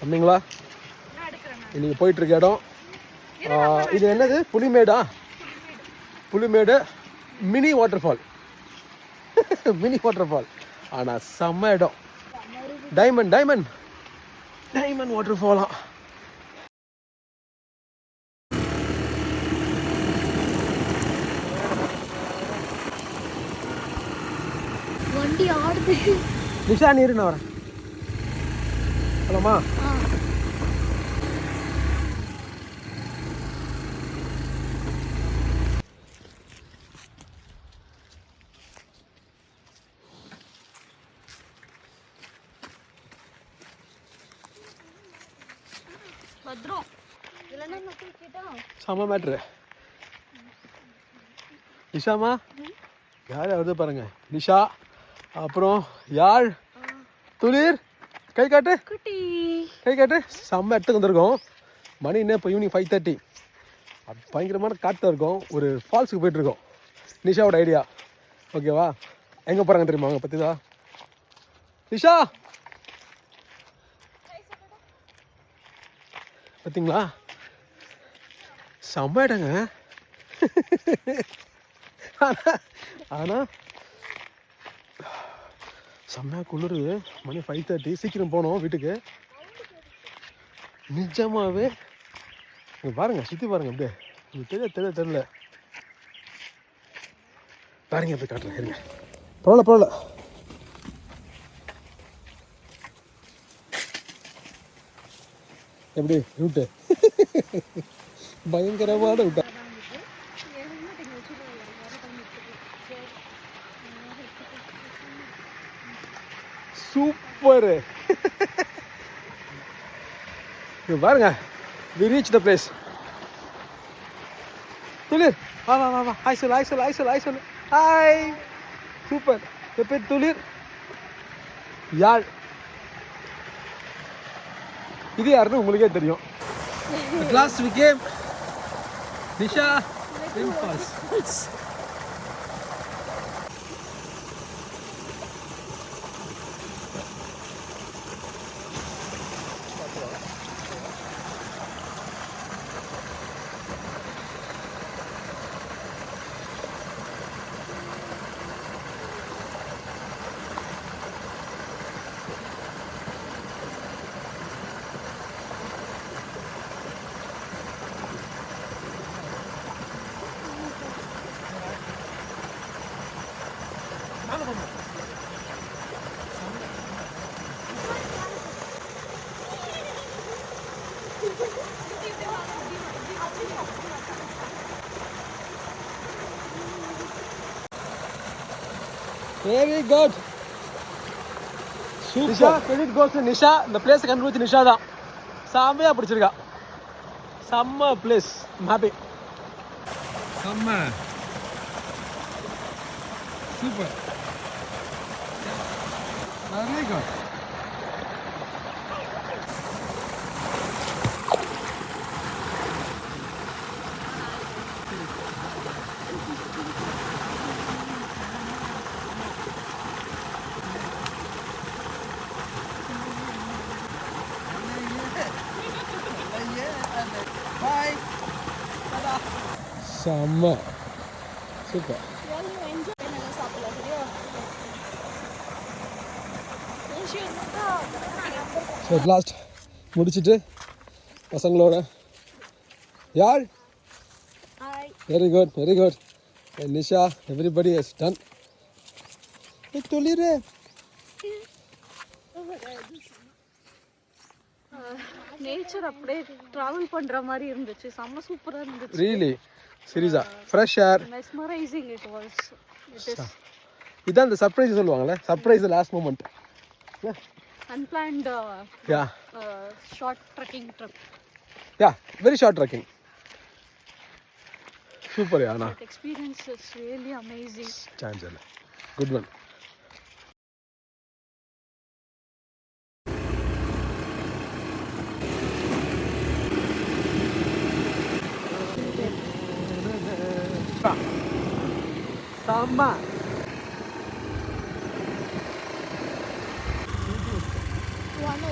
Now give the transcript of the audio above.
வந்தீங்களா? இன்னைக்கு போயிட்டு இருக்க இடம் இது என்னது? புலிமேடா? Pulimedu mini water fall. Mini water fall. ஆனால் செம்ம இடம். டைமண்ட் டைமண்ட் டைமண்ட் வாட்டர் ஃபாலா. வண்டி ஆடுது. நிஷா நீரு நான் வரேன். ஹலோமா? பத்ரம் இல்லைன்னா மக்கள் கேட்டா செம்ம மேட்ரு. நிஷாமா யார் வருது பாருங்க. நிஷா, அப்புறம் யாழ், துளிர். கை காட்டு, கை காட்டு. செம்ம இடத்துக்கு வந்திருக்கோம். மணி என்ன இப்போ ஈவினிங் 5:30. பயங்கரமான காற்று இருக்கும். ஒரு ஃபால்ஸுக்கு போயிட்டுருக்கோம். நிஷாவோட ஐடியா. ஓகேவா? எங்கே போகிறாங்க தெரியுமா அவங்க பற்றி தான்? நிஷா பார்த்தீங்களா? செம்ம இடங்க. ஆனால் செம்மையாக குளிர். மணி 5:30. சீக்கிரம் போனோம் வீட்டுக்கு. நிஜமாவே பாருங்க, சுற்றி பாருங்க. அப்படியே தெரியல பாருங்க. எப்படி காட்டுறேன் இருங்க. பரவாயில்ல. எப்படி ரூட்டு? பயங்கரமான ரூட்டா. சூப்பர். பாருங்க, we reach the place. துளிர் வா. ஹாய் சொல்லு. ஹாய். சூப்பர். எப்போ துளிர், யாழ். இது யாருன்னு உங்களுக்கே தெரியும். At last we came. Nisha Falls. Very good. Super. Nisha, credit goes to Nisha. The place கண்டுபிடிச்சு நிஷா தான். செம்மையா பிடிச்சிருக்கா. செம்ம பிளேஸ். I'm happy. செம்ம. Super. Very good. Bye. செம்ம. சூப்பர். ஸோ அட் லாஸ்ட் முடிச்சுட்டு பசங்களோட யாழ். Very good. Nisha, everybody has done. துளிர் நேச்சர் அப்படியே டிராவல் பண்ற மாதிரி இருந்துச்சு. செம்ம சூப்பரா இருந்துச்சு. ரியலி சீரியஸா fresh air. Mesmerising it was. இதான் அந்த சர்ப்ரைஸ் சொல்லுவாங்கல்ல. Surprise last moment. Unplanned short trekking trip. Yeah, very short trekking. Super, yeah. That experience is really amazing. Chanjala. Good one. Sama. One